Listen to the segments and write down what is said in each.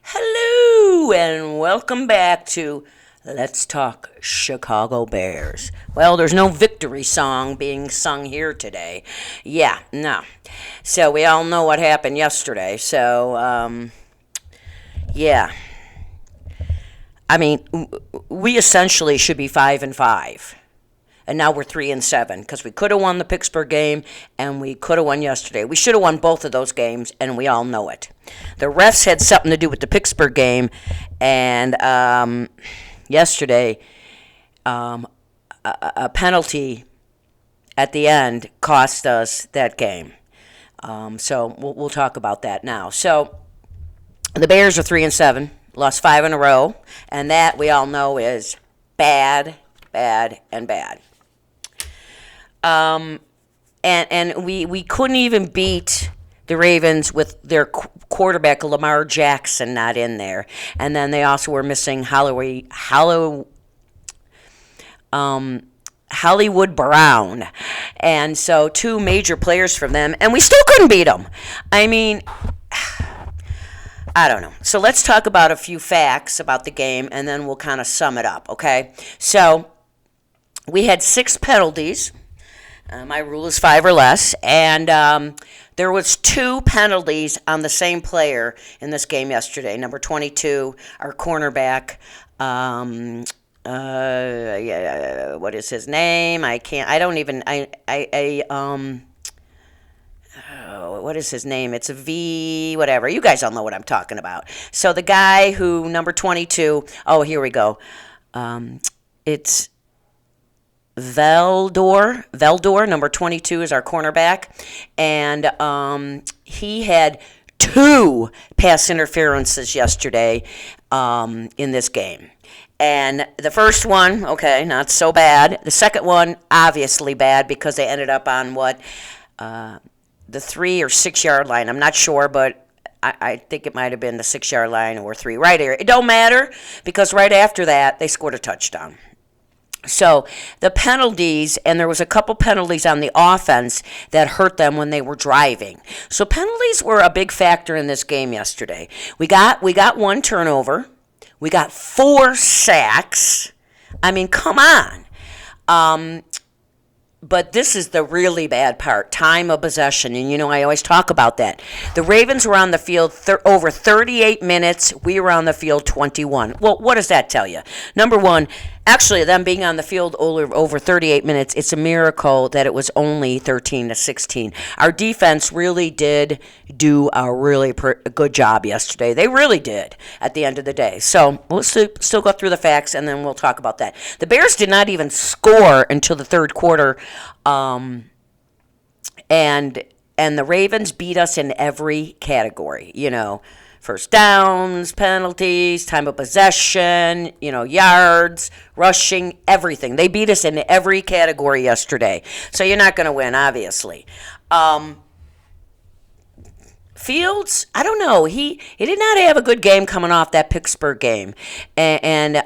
Hello, and welcome back to Let's Talk Chicago Bears. Well, there's no victory song being sung here today. Yeah, no. So we all know what happened yesterday. Yeah. I mean, we essentially should be 5-5. And now we're 3-7 because we could have won the Pittsburgh game and we could have won yesterday. We should have won both of those games, and we all know it. The refs had something to do with the Pittsburgh game, and yesterday, a penalty at the end cost us that game. So we'll talk about that now. So the Bears are 3-7, lost 5 in a row, and that we all know is bad, bad, and bad. And we couldn't even beat the Ravens with their quarterback Lamar Jackson not in there, and then they also were missing Hollywood Brown, and so two major players from them, and we still couldn't beat them. I mean, I don't know. So let's talk about a few facts about the game, and then we'll kind of sum it up, okay? So we had 6 penalties. My rule is 5 or less, and there was 2 penalties on the same player in this game yesterday. Number 22, our cornerback. What is his name? What is his name? It's a V, whatever. You guys all know what I'm talking about. So the guy who, number 22, here we go. It's Veldor, number 22 is our cornerback, and he had 2 pass interferences yesterday in this game. And the first one, okay, not so bad. The second one, obviously bad because they ended up on the 3 or 6 yard line. I'm not sure, but I think it might have been the 6 yard line or 3 right here. It don't matter because right after that they scored a touchdown. So the penalties, and there was a couple penalties on the offense that hurt them when they were driving. So penalties were a big factor in this game yesterday. We got 1 turnover. We got 4 sacks. I mean, come on. But this is the really bad part, time of possession. And, I always talk about that. The Ravens were on the field over 38 minutes. We were on the field 21. Well, what does that tell you? Number one, actually, them being on the field over 38 minutes, it's a miracle that it was only 13-16. Our defense really did do a really good job yesterday. They really did at the end of the day. So we'll still go through the facts, and then we'll talk about that. The Bears did not even score until the third quarter, and the Ravens beat us in every category, first downs, penalties, time of possession, yards, rushing, everything. They beat us in every category yesterday. So you're not going to win, obviously. Fields, I don't know. He did not have a good game coming off that Pittsburgh game, and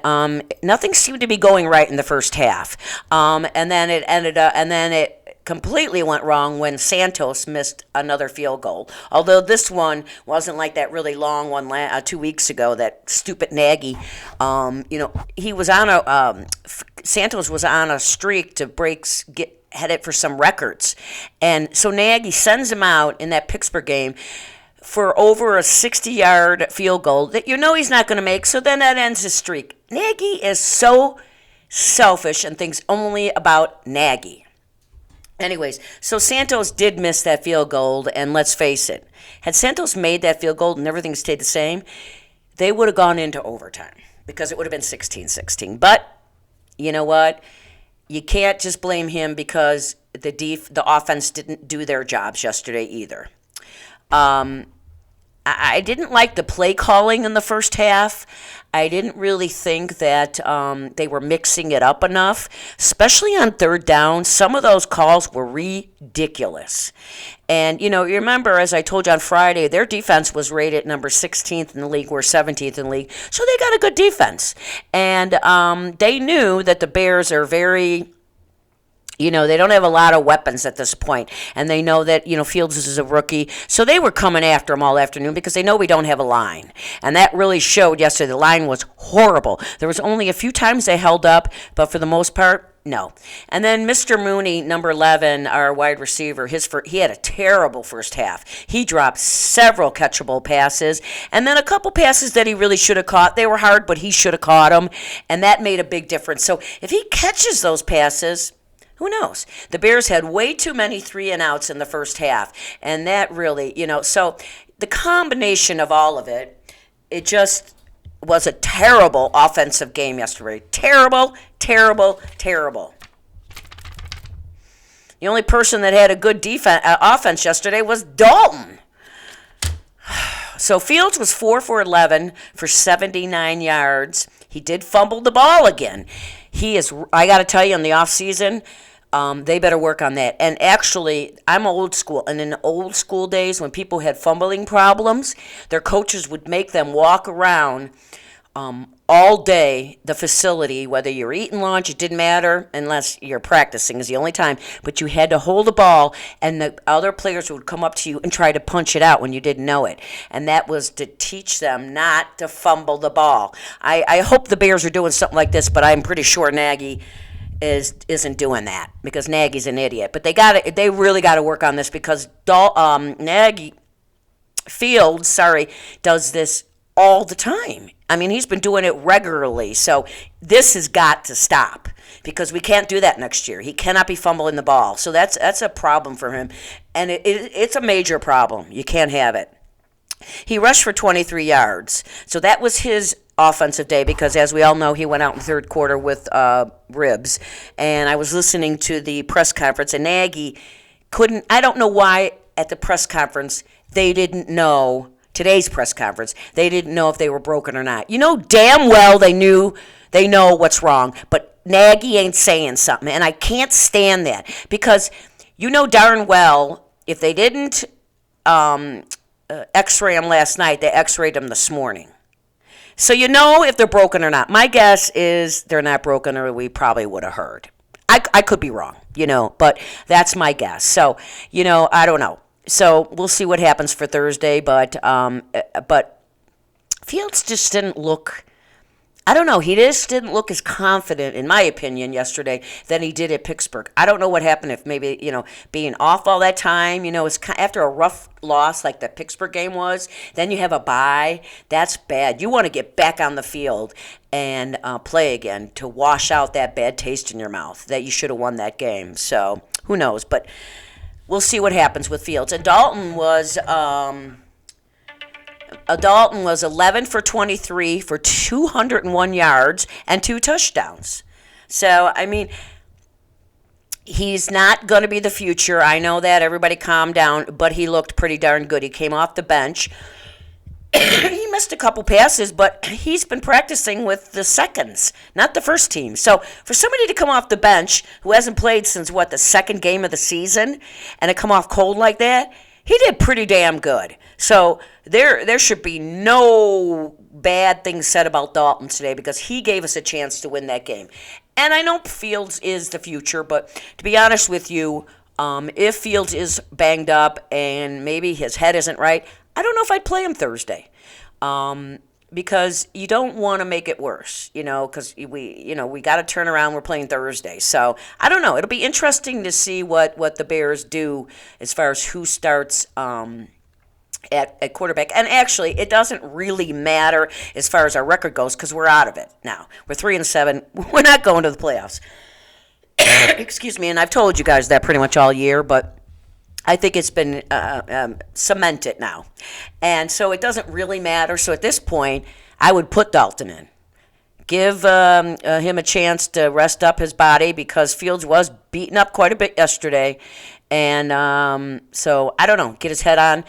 nothing seemed to be going right in the first half. And then it completely went wrong when Santos missed another field goal. Although this one wasn't like that really long one 2 weeks ago, that stupid Nagy. He was on Santos was on a streak to headed for some records. And so Nagy sends him out in that Pittsburgh game for over a 60-yard field goal that he's not going to make, so then that ends his streak. Nagy is so selfish and thinks only about Nagy. Anyways, so Santos did miss that field goal, and let's face it, had Santos made that field goal and everything stayed the same, they would have gone into overtime because it would have been 16-16. But you know what? You can't just blame him because the offense didn't do their jobs yesterday either. I didn't like the play calling in the first half. I didn't really think that they were mixing it up enough, especially on third down. Some of those calls were ridiculous. And, you remember, as I told you on Friday, their defense was rated number 16th in the league. We're 17th in the league. So they got a good defense. And they knew that the Bears are very They don't have a lot of weapons at this point, and they know that, Fields is a rookie. So they were coming after him all afternoon because they know we don't have a line. And that really showed yesterday. The line was horrible. There was only a few times they held up, but for the most part, no. And then Mr. Mooney, number 11, our wide receiver, he had a terrible first half. He dropped several catchable passes, and then a couple passes that he really should have caught. They were hard, but he should have caught them, and that made a big difference. So if he catches those passes, who knows? The Bears had way too many 3-and-outs in the first half, and that really, so the combination of all of it, it just was a terrible offensive game yesterday. Terrible, terrible, terrible. The only person that had a good offense yesterday was Dalton. So Fields was 4 for 11 for 79 yards. He did fumble the ball again. I got to tell you, in the offseason, they better work on that. And actually, I'm old school. And in the old school days, when people had fumbling problems, their coaches would make them walk around all day the facility, whether you're eating lunch, it didn't matter, unless you're practicing is the only time. But you had to hold the ball, and the other players would come up to you and try to punch it out when you didn't know it. And that was to teach them not to fumble the ball. I hope the Bears are doing something like this, but I'm pretty sure Nagy isn't doing that, because Nagy's an idiot. But they really got to work on this, because Nagy Fields, does this all the time. I mean, he's been doing it regularly. So this has got to stop, because we can't do that next year. He cannot be fumbling the ball. So that's a problem for him, and it's a major problem. You can't have it. He rushed for 23 yards. So that was his offensive day, because as we all know, he went out in the third quarter with ribs. And I was listening to the press conference, and Nagy I don't know why at the press conference they didn't know, today's press conference, they didn't know if they were broken or not. Damn well they know what's wrong, but Nagy ain't saying something, and I can't stand that, because darn well if they didn't x-ray them last night, they x-rayed them this morning. So if they're broken or not. My guess is they're not broken, or we probably would have heard. I could be wrong, but that's my guess. So, I don't know. So we'll see what happens for Thursday, but Fields just didn't look, I don't know, he just didn't look as confident, in my opinion, yesterday than he did at Pittsburgh. I don't know what happened, if maybe, being off all that time, it's after a rough loss like the Pittsburgh game was, then you have a bye. That's bad. You want to get back on the field and play again to wash out that bad taste in your mouth that you should have won that game. So who knows, but we'll see what happens with Fields. And Dalton was 11 for 23 for 201 yards and 2 touchdowns. So, I mean, he's not going to be the future. I know that. Everybody calm down. But he looked pretty darn good. He came off the bench. He missed a couple passes, but he's been practicing with the seconds, not the first team. So for somebody to come off the bench who hasn't played since, the second game of the season, and to come off cold like that, he did pretty damn good. So there should be no bad things said about Dalton today, because he gave us a chance to win that game. And I know Fields is the future, but to be honest with you, if Fields is banged up and maybe his head isn't right, I don't know if I'd play him Thursday, because you don't want to make it worse, because we got to turn around. We're playing Thursday. So I don't know. It'll be interesting to see what the Bears do as far as who starts at quarterback. And actually, it doesn't really matter as far as our record goes, because we're out of it now. We're 3-7. We're not going to the playoffs. Excuse me, and I've told you guys that pretty much all year, but I think it's been cemented now. And so it doesn't really matter. So at this point, I would put Dalton in. Give him a chance to rest up his body, because Fields was beaten up quite a bit yesterday. And so, I don't know, get his head on.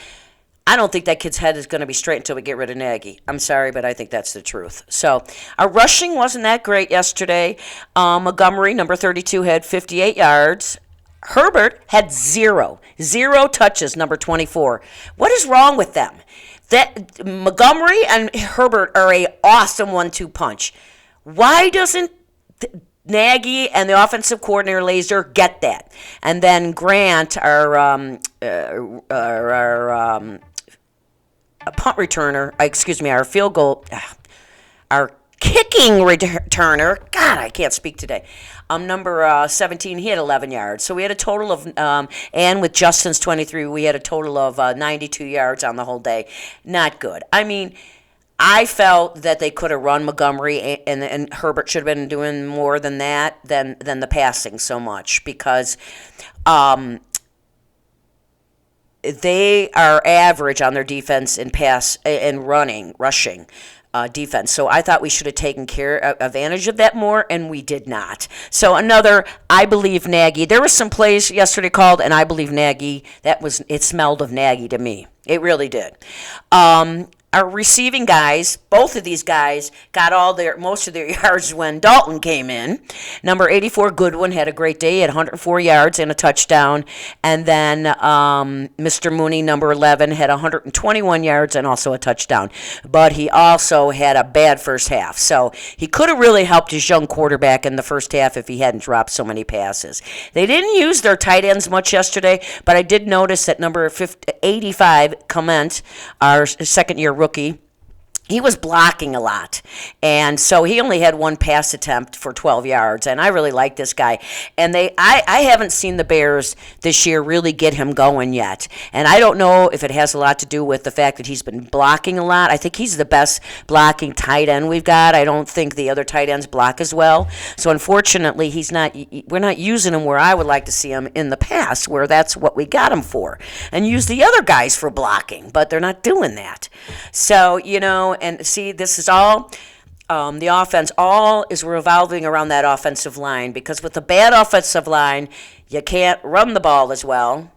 I don't think that kid's head is going to be straight until we get rid of Nagy. I'm sorry, but I think that's the truth. So our rushing wasn't that great yesterday. Montgomery, number 32, had 58 yards. Herbert had zero touches, number 24. What is wrong with them? That Montgomery and Herbert are a awesome 1-2 punch. Why doesn't Nagy and the offensive coordinator Laser get that, and then Grant, our punt returner, our field goal, our kicking returner. God, I can't speak today. Number 17, he had 11 yards. So we had a total of, and with Justin's 23, we had a total of 92 yards on the whole day. Not good. I mean, I felt that they could have run Montgomery, and Herbert should have been doing more than that, than the passing so much, because they are average on their defense in rushing defense. So I thought we should have taken advantage of that more, and we did not. So I believe Nagy. There were some plays yesterday called, and I believe Nagy. It smelled of Nagy to me. It really did. Our receiving guys, both of these guys got most of their yards when Dalton came in. Number 84, Goodwin, had a great day at 104 yards and a touchdown. And then Mr. Mooney, number 11, had 121 yards and also a touchdown. But he also had a bad first half. So he could have really helped his young quarterback in the first half if he hadn't dropped so many passes. They didn't use their tight ends much yesterday, but I did notice that number 85, Clement, our second-year rookie, he was blocking a lot, and so he only had one pass attempt for 12 yards, and I really like this guy. And I haven't seen the Bears this year really get him going yet, and I don't know if it has a lot to do with the fact that he's been blocking a lot. I think he's the best blocking tight end we've got. I don't think the other tight ends block as well, so unfortunately we're not using him where I would like to see him in the past, where that's what we got him for, and use the other guys for blocking, but they're not doing that. So, and see, this is all, the offense, all is revolving around that offensive line, because with a bad offensive line, you can't run the ball as well,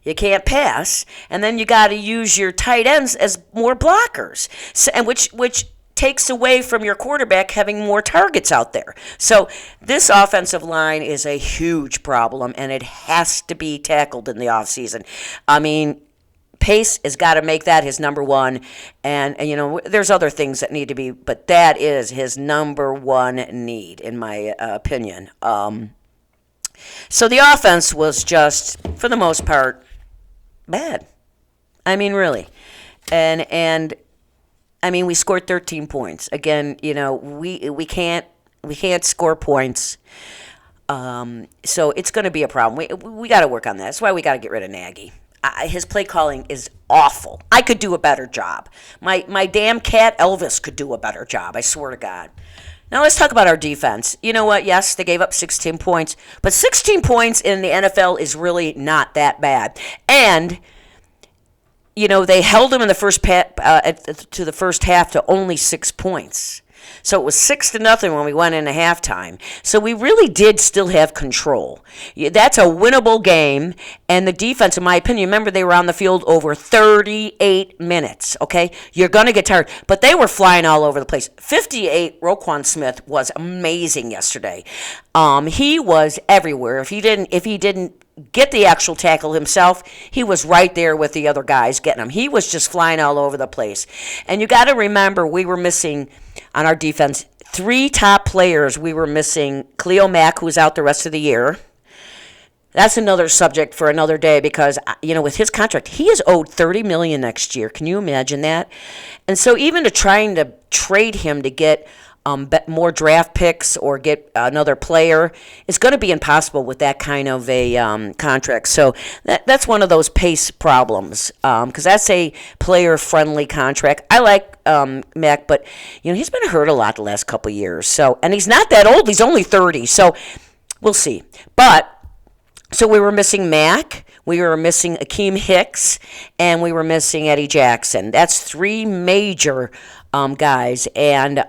you can't pass, and then you got to use your tight ends as more blockers, and which takes away from your quarterback having more targets out there. So this offensive line is a huge problem, and it has to be tackled in the offseason. I mean, Pace has got to make that his number one, and there's other things that need to be, but that is his number one need, in my opinion. So the offense was just, for the most part, bad. I mean, really. And I mean, we scored 13 points. Again, we can't score points. So it's going to be a problem. We got to work on that. That's why we got to get rid of Nagy. His play calling is awful. I could do a better job. My damn cat Elvis could do a better job, I swear to God. Now let's talk about our defense. You know what? Yes, they gave up 16 points, but 16 points in the NFL is really not that bad. And they held them in the to the first half to only 6 points. So it was 6-0 when we went into halftime. So we really did still have control. That's a winnable game. And the defense, in my opinion, remember they were on the field over 38 minutes, okay? You're going to get tired. But they were flying all over the place. 58, Roquan Smith was amazing yesterday. He was everywhere. If he didn't get the actual tackle himself, he was right there with the other guys getting him. He was just flying all over the place. And you got to remember, we were missing on our defense 3 top players. We were missing Khalil Mack, who's out the rest of the year. That's another subject for another day, because with his contract, he is owed $30 million next year. Can you imagine that? And so even trying to trade him to get more draft picks or get another player, it's going to be impossible with that kind of a contract. So that's one of those Pace problems, because that's a player-friendly contract. I like Mac, but he's been hurt a lot the last couple of years. So, and he's not that old; he's only 30. So we'll see. So we were missing Mac, we were missing Akeem Hicks, and we were missing Eddie Jackson. That's 3 major guys, and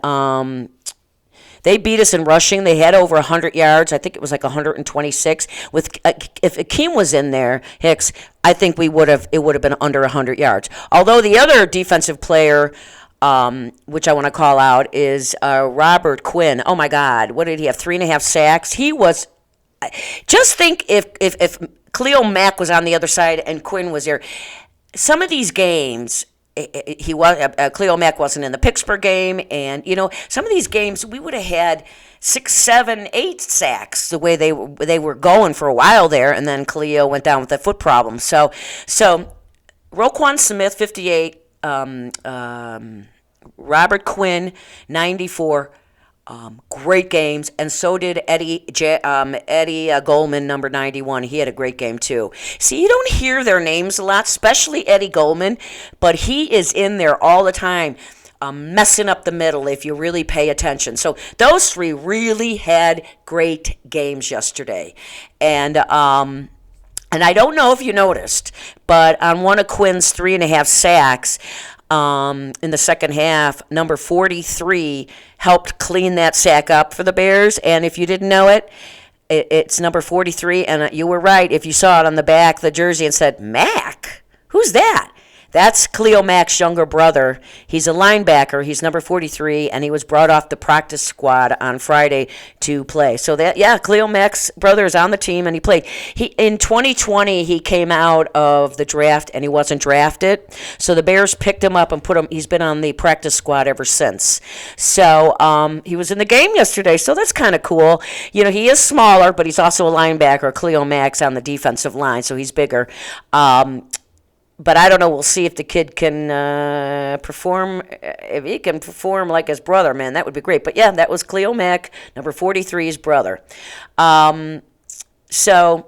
they beat us in rushing. They had over 100 yards. I think it was like 126. If Akeem was in there, Hicks, I think it would have been under 100 yards. Although the other defensive player, which I want to call out, is Robert Quinn. Oh my God, what did he have? 3.5 sacks. He was. Just think if Khalil Mack was on the other side and Quinn was there. Some of these games, he was Cleo Mack wasn't in the Pittsburgh game, and some of these games we would have had 6, 7, 8 sacks the way they were going for a while there, and then Cleo went down with a foot problem. So Roquan Smith 58, Robert Quinn 94. Great games, and so did Eddie Goldman, number 91. He had a great game too. See, you don't hear their names a lot, especially Eddie Goldman, but he is in there all the time, messing up the middle if you really pay attention. So those three really had great games yesterday, and I don't know if you noticed, but on one of Quinn's 3.5 sacks, in the second half, number 43 helped clean that sack up for the Bears. And if you didn't know it, it's number 43. And you were right if you saw it on the back of the jersey and said, Mac? Who's that? That's Cleo Mack's younger brother. He's a linebacker. He's number 43, and he was brought off the practice squad on Friday to play. So Cleo Mack's brother is on the team, and he played. In 2020, he came out of the draft, and he wasn't drafted. So the Bears picked him up and put him. He's been on the practice squad ever since. So he was in the game yesterday. So that's kind of cool. He is smaller, but he's also a linebacker. Cleo Mack's on the defensive line, so he's bigger. But I don't know. We'll see if the kid can perform. If he can perform like his brother, man, that would be great. But yeah, that was Cleo Mack, number 43's brother. So,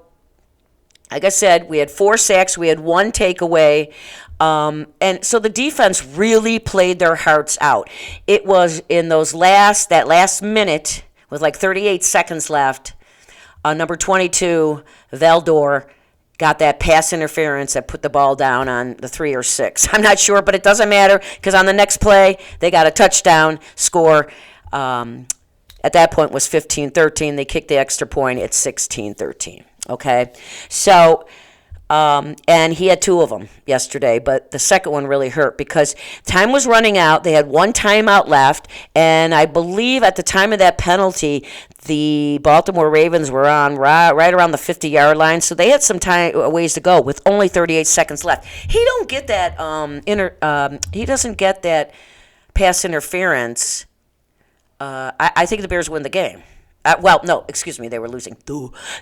like I said, we had 4 sacks. We had 1 takeaway. And so the defense really played their hearts out. It was in that last minute with like 38 seconds left. Number 22, Valdor, got that pass interference that put the ball down on the 3 or 6. I'm not sure, but it doesn't matter because on the next play, they got a touchdown score. At that point was 15-13. They kicked the extra point. It's 16-13. Okay? So, and he had 2 of them yesterday, but the second one really hurt because time was running out. They had 1 timeout left, and I believe at the time of that penalty, the Baltimore Ravens were on right around the 50-yard line, so they had some ways to go with only 38 seconds left. He doesn't get that pass interference. I think the Bears win the game. No, excuse me, they were losing.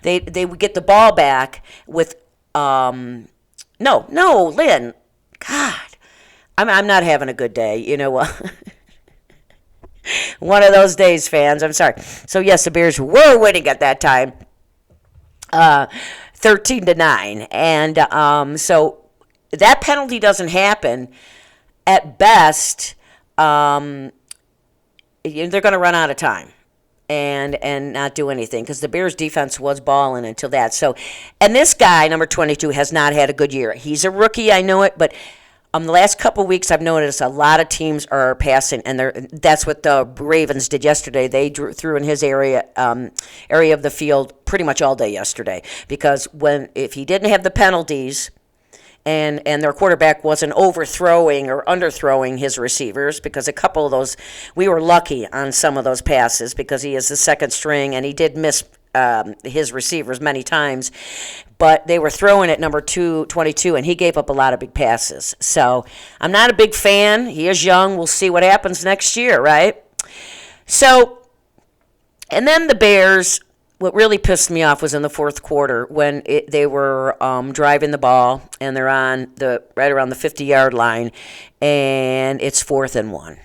They would get the ball back with Lynn. God, I'm not having a good day. You know what? One of those days, fans. I'm sorry. So, yes, the Bears were winning at that time, 13-9. And so that penalty doesn't happen. At best, they're going to run out of time and not do anything because the Bears' defense was balling until that. So, and this guy, number 22, has not had a good year. He's a rookie, I know it, but the last couple of weeks, I've noticed a lot of teams are passing, and that's what the Ravens did yesterday. They threw in his area of the field pretty much all day yesterday because if he didn't have the penalties and their quarterback wasn't overthrowing or underthrowing his receivers, because a couple of those, we were lucky on some of those passes because he is the second string, and he did miss his receivers many times, but they were throwing at number 22, and he gave up a lot of big passes. So I'm not a big fan. He is young. We'll see what happens next year, right? So, and then the Bears, what really pissed me off was in the fourth quarter when they were driving the ball, and they're on right around the 50-yard line, and it's 4th and 1.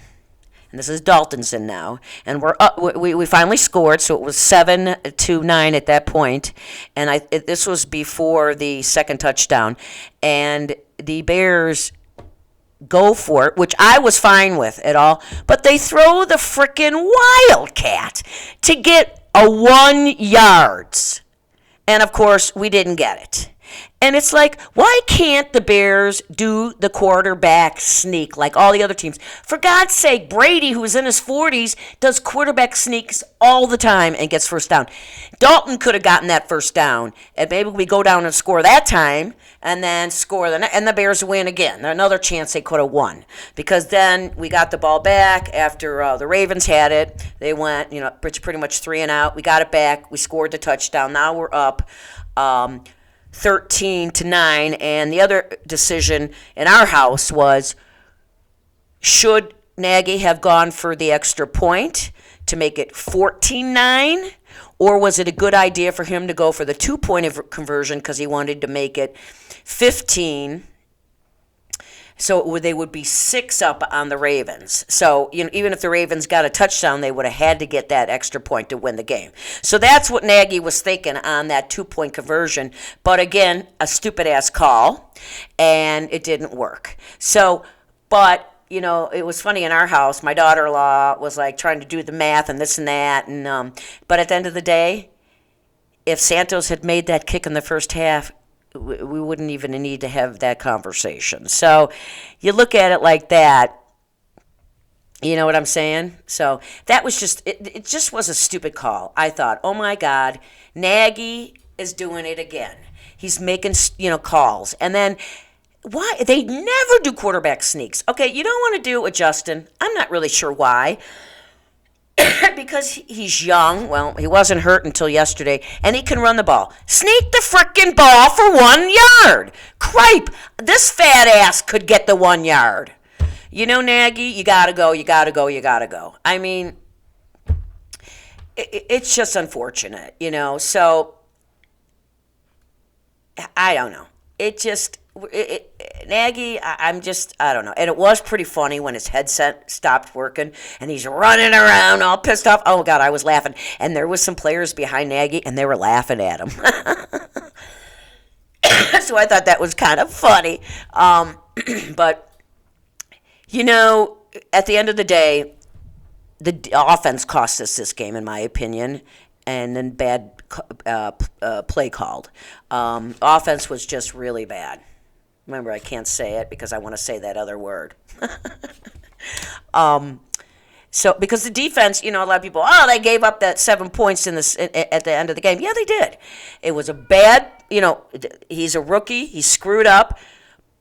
And this is Daltonson now, and we're up. We finally scored, so it was 7-9 at that point, and this was before the second touchdown, and the Bears go for it, which I was fine with at all, but they throw the frickin' Wildcat to get a 1 yards, and of course we didn't get it. And it's like, why can't the Bears do the quarterback sneak like all the other teams? For God's sake, Brady, who's in his 40s, does quarterback sneaks all the time and gets first down. Dalton could have gotten that first down, and maybe we go down and score that time, and then score and the Bears win again. Another chance they could have won, because then we got the ball back after the Ravens had it. They went, pretty much 3 and out. We got it back. We scored the touchdown. Now we're up 13-9, and the other decision in our house was, Should Nagy have gone for the extra point to make it 14-9? Or was it a good idea for him to go for the 2-point conversion because he wanted to make it 15? So they would be 6 up on the Ravens. So even if the Ravens got a touchdown, they would have had to get that extra point to win the game. So that's what Nagy was thinking on that 2-point conversion. But again, a stupid-ass call, and it didn't work. So, but it was funny in our house. My daughter-in-law was like trying to do the math and this and that. But at the end of the day, if Santos had made that kick in the first half, we wouldn't even need to have that conversation. So you look at it like that. You know what I'm saying? So that was just, it just was a stupid call. I thought, oh my God, Nagy is doing it again. He's making, calls. And then, why? They never do quarterback sneaks. Okay, you don't want to do it with Justin. I'm not really sure why. Because he's young. Well, he wasn't hurt until yesterday, and he can run the ball. Sneak the frickin' ball for 1 yard. Cripe, this fat ass could get the 1 yard. Nagy, you gotta go, you gotta go, you gotta go. I mean, it's just unfortunate, So, I don't know. Nagy, I don't know. And it was pretty funny when his headset stopped working and he's running around all pissed off. Oh, God, I was laughing. And there was some players behind Nagy, and they were laughing at him. So I thought that was kind of funny. But, at the end of the day, the offense cost us this game, in my opinion, and then bad play called. Offense was just really bad. Remember, I can't say it because I want to say that other word. So because the defense, a lot of people, they gave up that 7 points at the end of the game. Yeah, they did. It was a bad, he's a rookie. He screwed up.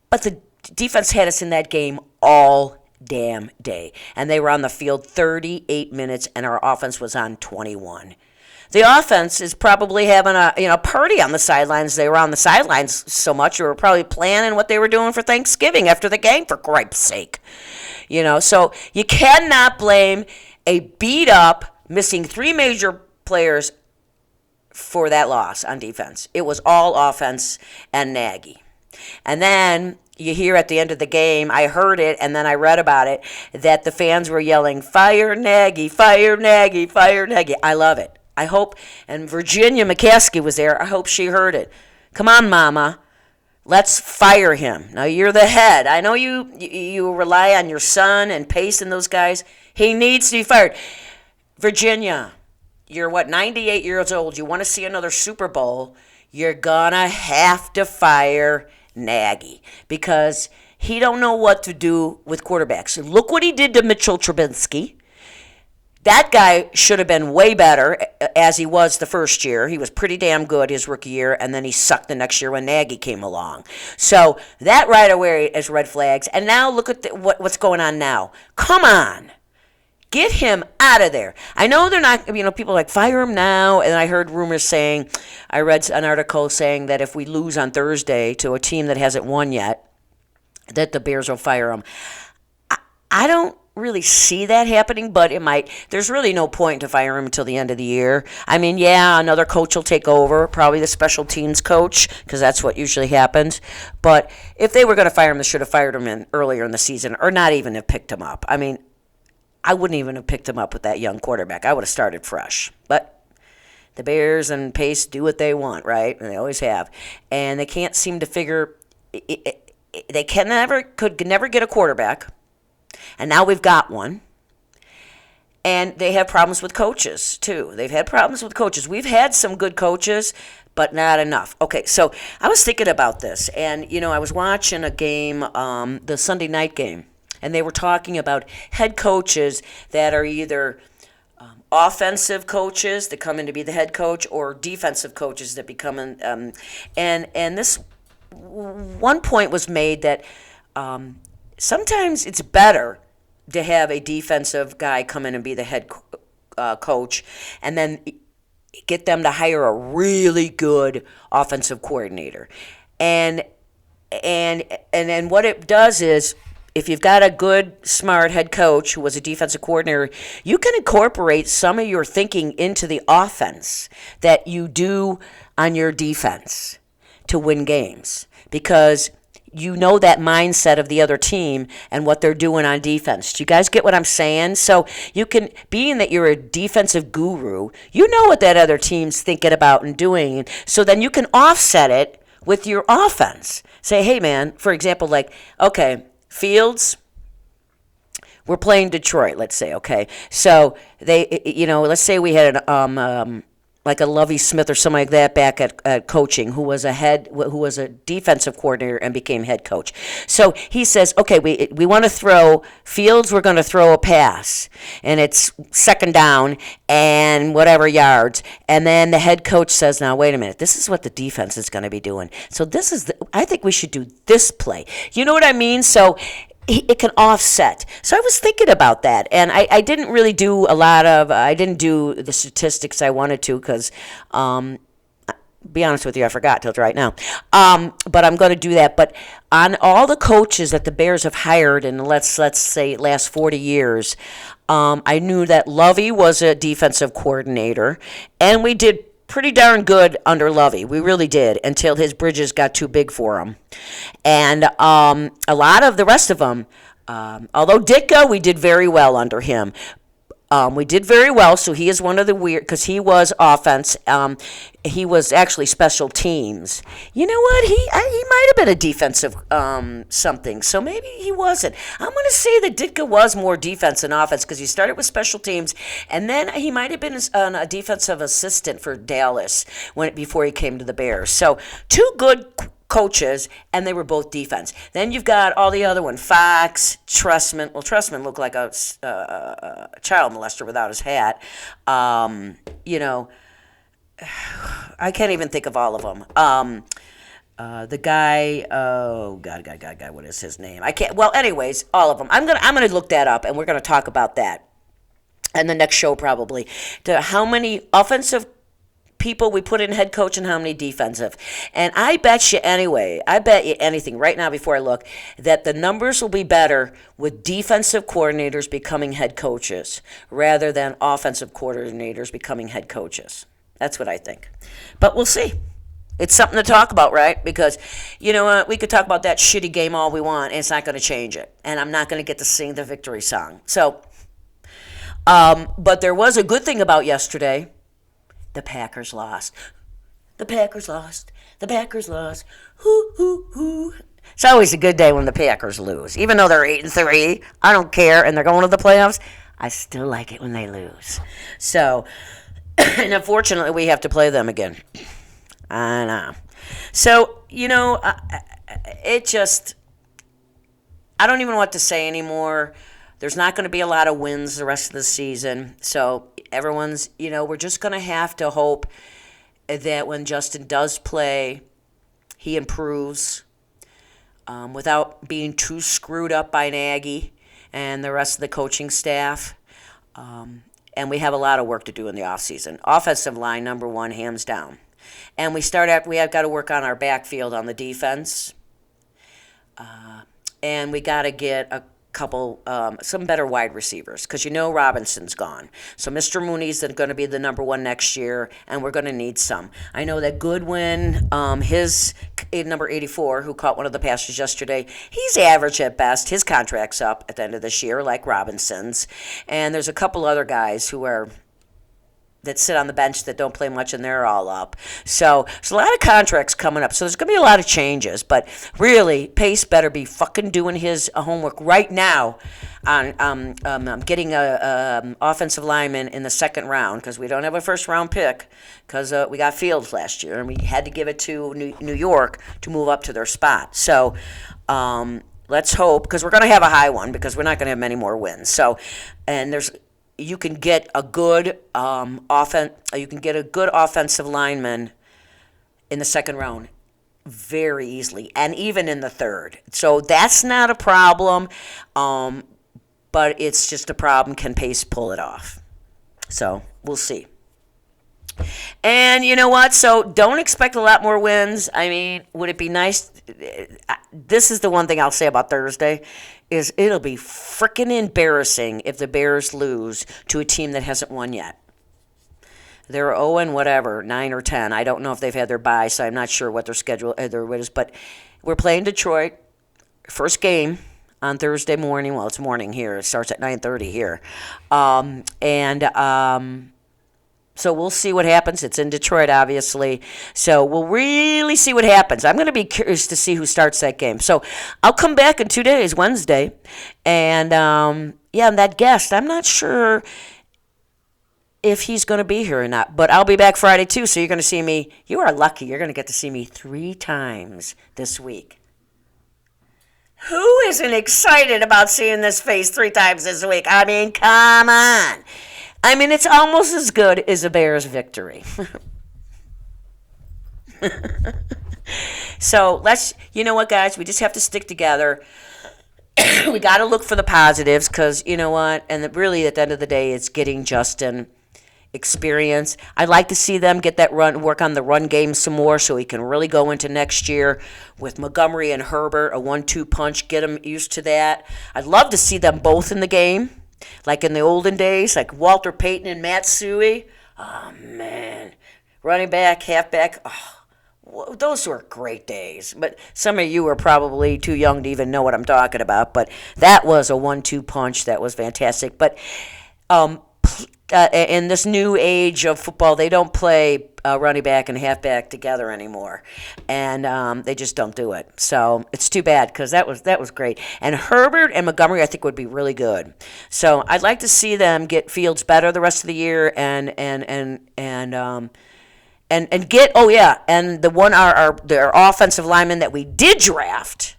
But the defense had us in that game all damn day. And they were on the field 38 minutes, and our offense was on 21. The offense is probably having a party on the sidelines. They were on the sidelines so much, they were probably planning what they were doing for Thanksgiving after the game, for cripe's sake. So you cannot blame a beat-up, missing 3 major players for that loss on defense. It was all offense and Nagy. And then you hear at the end of the game, I heard it, and then I read about it, that the fans were yelling, "Fire Nagy, fire Nagy, fire Nagy." I love it. I hope, and Virginia McCaskey was there, I hope she heard it. Come on, Mama. Let's fire him. Now, you're the head. I know you rely on your son and Pace and those guys. He needs to be fired. Virginia, you're 98 years old. You want to see another Super Bowl. You're going to have to fire Nagy because he don't know what to do with quarterbacks. Look what he did to Mitchell Trubisky. That guy should have been way better as he was the first year. He was pretty damn good his rookie year, and then he sucked the next year when Nagy came along. So that right away is red flags. And now look at what's going on now. Come on. Get him out of there. I know they're not, people are like, fire him now. And I heard rumors saying, I read an article saying that if we lose on Thursday to a team that hasn't won yet, that the Bears will fire him. I don't really see that happening, but it might. There's really no point to fire him until the end of the year. I mean, yeah, another coach will take over, probably the special teams coach, because that's what usually happens. But if they were going to fire him, they should have fired him earlier in the season, or not even have picked him up. I mean, I wouldn't even have picked him up with that young quarterback. I would have started fresh. But the Bears and Pace do what they want, right? And they always have. And they can't seem to figure they could never get a quarterback. And now we've got one. And they have problems with coaches, too. They've had problems with coaches. We've had some good coaches, but not enough. Okay, so I was thinking about this. And, I was watching a game, the Sunday night game. And they were talking about head coaches that are either offensive coaches that come in to be the head coach or defensive coaches that become and this one point was made that sometimes it's better to have a defensive guy come in and be the head coach and then get them to hire a really good offensive coordinator. And then what it does is if you've got a good, smart head coach who was a defensive coordinator, you can incorporate some of your thinking into the offense that you do on your defense to win games, because you know that mindset of the other team and what they're doing on defense. Do you guys get what I'm saying? So you can, being that you're a defensive guru, you know what that other team's thinking about and doing. So then you can offset it with your offense. Say, hey, man, for example, like, okay, Fields, we're playing Detroit, let's say, okay? So they, let's say we had an, like a Lovie Smith or something like that back at coaching, who was a defensive coordinator and became head coach. So he says, okay, we want to throw Fields, we're going to throw a pass, and it's second down and whatever yards. And then the head coach says, now, wait a minute, this is what the defense is going to be doing. So I think we should do this play. You know what I mean? So it can offset. So I was thinking about that, and I didn't really do I didn't do the statistics I wanted to, because, be honest with you, I forgot till right now. But I'm going to do that. But on all the coaches that the Bears have hired in, let's say, last 40 years, I knew that Lovie was a defensive coordinator, and we did pretty darn good under Lovie. We really did, until his bridges got too big for him. And a lot of the rest of them, although Ditka, we did very well under him. We did very well, so he is one of the weird, because he was offense. He was actually special teams. You know what? He might have been a defensive something, so maybe he wasn't. I'm going to say that Ditka was more defense than offense, because he started with special teams, and then he might have been a defensive assistant for Dallas before he came to the Bears. So two good coaches, and they were both defense. Then you've got all the other one, Fox, Trustman. Well, Trustman looked like a child molester without his hat. I can't even think of all of them. The guy, oh God, what is his name? I can't. Well, anyways, all of them. I'm gonna look that up, and we're gonna talk about that in the next show probably. To how many offensive people we put in head coach and how many defensive. And I bet you anything right now before I look, that the numbers will be better with defensive coordinators becoming head coaches rather than offensive coordinators becoming head coaches. That's what I think. But we'll see. It's something to talk about, right? Because, you know what, we could talk about that shitty game all we want, and it's not going to change it. And I'm not going to get to sing the victory song. So, but there was a good thing about yesterday. The Packers lost. The Packers lost. The Packers lost. Hoo, hoo, hoo. It's always a good day when the Packers lose. Even though they're 8-3, I don't care, and they're going to the playoffs, I still like it when they lose. So, and unfortunately, we have to play them again. I know. So, it just, I don't even know what to say anymore. There's not going to be a lot of wins the rest of the season. So everyone's, we're just going to have to hope that when Justin does play, he improves without being too screwed up by Nagy and the rest of the coaching staff. And we have a lot of work to do in the offseason. Offensive line, number one, hands down. And we have got to work on our backfield on the defense. And we got to get some better wide receivers, because Robinson's gone. So Mr. Mooney's going to be the number one next year, and we're going to need some. I know that Goodwin, his number 84, who caught one of the passes yesterday, he's average at best. His contract's up at the end of this year, like Robinson's. And there's a couple other guys that sit on the bench that don't play much, and they're all up. So there's a lot of contracts coming up. So there's going to be a lot of changes. But really, Pace better be fucking doing his homework right now on getting a offensive lineman in the second round, because we don't have a first-round pick, because we got Fields last year, and we had to give it to New York to move up to their spot. So let's hope, because we're going to have a high one, because we're not going to have many more wins. So, and you can get a good offensive lineman in the second round very easily, and even in the third. So that's not a problem, but it's just a problem. Can Pace pull it off? So we'll see. And you know what? So don't expect a lot more wins. I mean, would it be nice? This is the one thing I'll say about Thursday. is it'll be freaking embarrassing if the Bears lose to a team that hasn't won yet. They're 0 and whatever, 9 or 10. I don't know if they've had their bye, so I'm not sure what their schedule is. But we're playing Detroit. First game on Thursday morning. Well, it's morning here. It starts at 9:30 here. So we'll see what happens. It's in Detroit, obviously. So we'll really see what happens. I'm going to be curious to see who starts that game. So I'll come back in 2 days, Wednesday. And, and that guest, I'm not sure if he's going to be here or not. But I'll be back Friday, too. So you're going to see me. You are lucky. You're going to get to see me 3 times this week. Who isn't excited about seeing this face 3 times this week? I mean, come on. I mean, it's almost as good as a Bears victory. So you know what, guys? We just have to stick together. We got to look for the positives because, you know what? And really, at the end of the day, it's getting Justin experience. I'd like to see them get that work on the run game some more so he can really go into next year with Montgomery and Herbert, a 1-2 punch, get them used to that. I'd love to see them both in the game. Like in the olden days, like Walter Payton and Matt Suey. Oh, man. Running back, halfback. Oh, those were great days. But some of you are probably too young to even know what I'm talking about. But that was a 1-2 punch. That was fantastic. But in this new age of football, they don't play running back and halfback together anymore, and they just don't do it. So it's too bad because that was great. And Herbert and Montgomery, I think, would be really good. So I'd like to see them get Fields better the rest of the year, and get and their offensive lineman that we did draft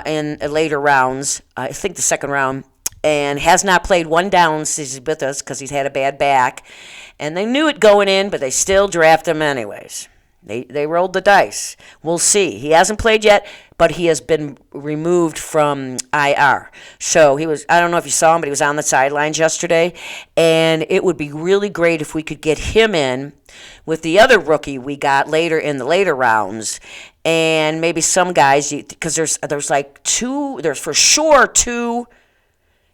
in later rounds. I think the second round. And has not played one down since he's with us because he's had a bad back. And they knew it going in, but they still draft him anyways. They rolled the dice. We'll see. He hasn't played yet, but he has been removed from IR. So I don't know if you saw him, but he was on the sidelines yesterday. And it would be really great if we could get him in with the other rookie we got later in the later rounds. And maybe some guys, because there's for sure 2,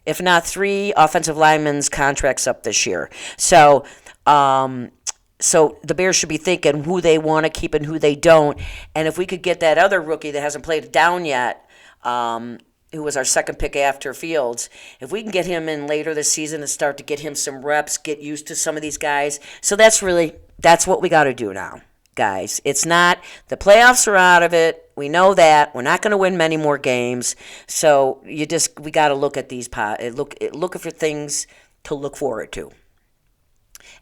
if not 3 offensive linemen's contracts up this year. So the Bears should be thinking who they want to keep and who they don't. And if we could get that other rookie that hasn't played down yet, who was our second pick after Fields, if we can get him in later this season and start to get him some reps, get used to some of these guys. So that's what we got to do now, guys. It's not, the playoffs are out of it. We know that. We're not going to win many more games. So we got to look at these, look for things to look forward to.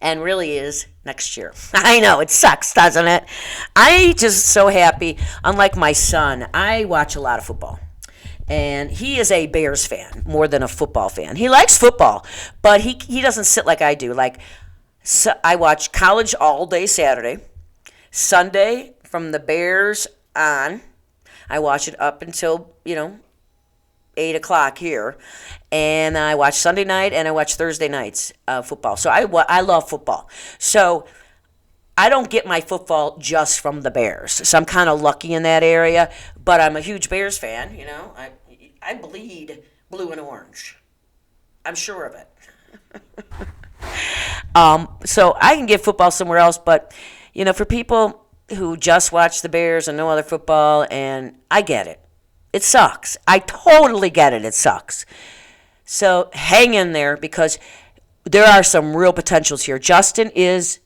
And really is next year. I know, it sucks, doesn't it? I just so happy. Unlike my son, I watch a lot of football. And he is a Bears fan more than a football fan. He likes football, but he doesn't sit like I do. So I watch college all day Saturday. Sunday, from the Bears on, I watch it up until 8 o'clock here, and I watch Sunday night and I watch Thursday nights football. So I love football. So I don't get my football just from the Bears. So I'm kind of lucky in that area, but I'm a huge Bears fan. I bleed blue and orange. I'm sure of it. So I can get football somewhere else, but for people who just watch the Bears and no other football, and I get it. It sucks. I totally get it. It sucks. So hang in there because there are some real potentials here. Justin is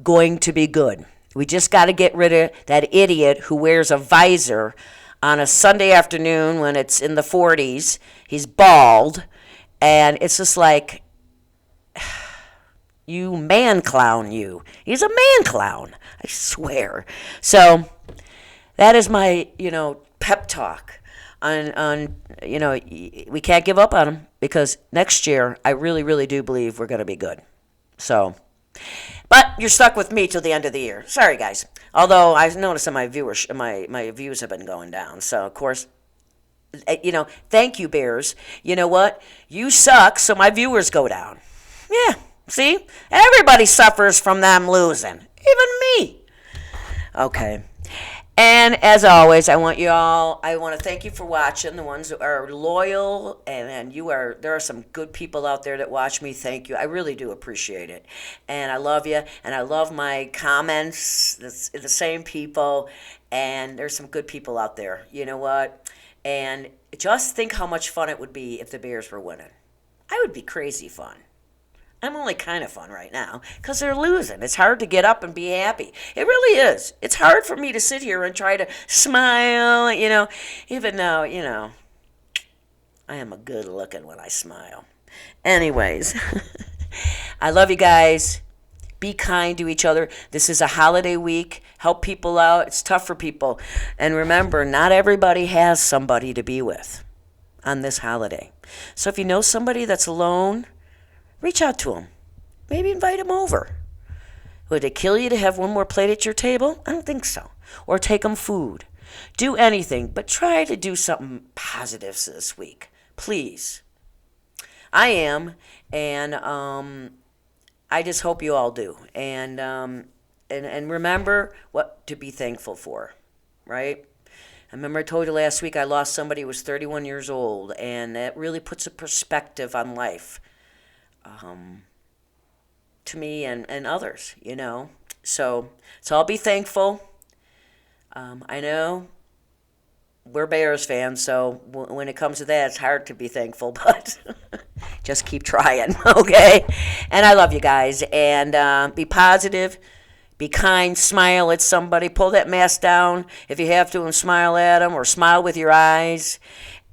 going to be good. We just got to get rid of that idiot who wears a visor on a Sunday afternoon when it's in the 40s. He's bald, and it's just like, you man clown, you. He's a man clown, I swear. So that is my, pep talk on we can't give up on him because next year I really, really do believe we're going to be good. So, but you're stuck with me till the end of the year. Sorry, guys. Although I've noticed that my views have been going down. So, of course, thank you, Bears. You know what? You suck, so my viewers go down. Yeah. See? Everybody suffers from them losing. Even me. Okay. And as always, I want to thank you for watching, the ones that are loyal, and there are some good people out there that watch me. Thank you. I really do appreciate it. And I love you, and I love my comments, the same people, and there's some good people out there. You know what? And just think how much fun it would be if the Bears were winning. I would be crazy fun. I'm only kind of fun right now because they're losing. It's hard to get up and be happy. It really is. It's hard for me to sit here and try to smile, even though, I am a good looking when I smile. Anyways, I love you guys. Be kind to each other. This is a holiday week. Help people out. It's tough for people. And remember, not everybody has somebody to be with on this holiday. So if you know somebody that's alone, reach out to them. Maybe invite them over. Would it kill you to have one more plate at your table? I don't think so. Or take them food. Do anything, but try to do something positive this week. Please. I am, and I just hope you all do. And remember what to be thankful for, right? I remember I told you last week I lost somebody who was 31 years old, and that really puts a perspective on life. To me and others, So I'll be thankful. I know we're Bears fans, so when it comes to that, it's hard to be thankful, but just keep trying, okay? And I love you guys, and be positive, be kind, smile at somebody, pull that mask down if you have to and smile at them, or smile with your eyes,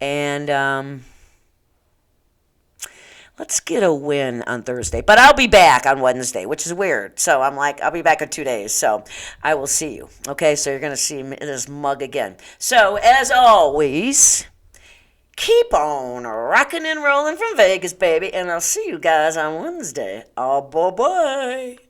and let's get a win on Thursday. But I'll be back on Wednesday, which is weird. So I'm like, I'll be back in 2 days. So I will see you. Okay, so you're going to see this mug again. So as always, keep on rocking and rolling from Vegas, baby. And I'll see you guys on Wednesday. Oh, bye-bye.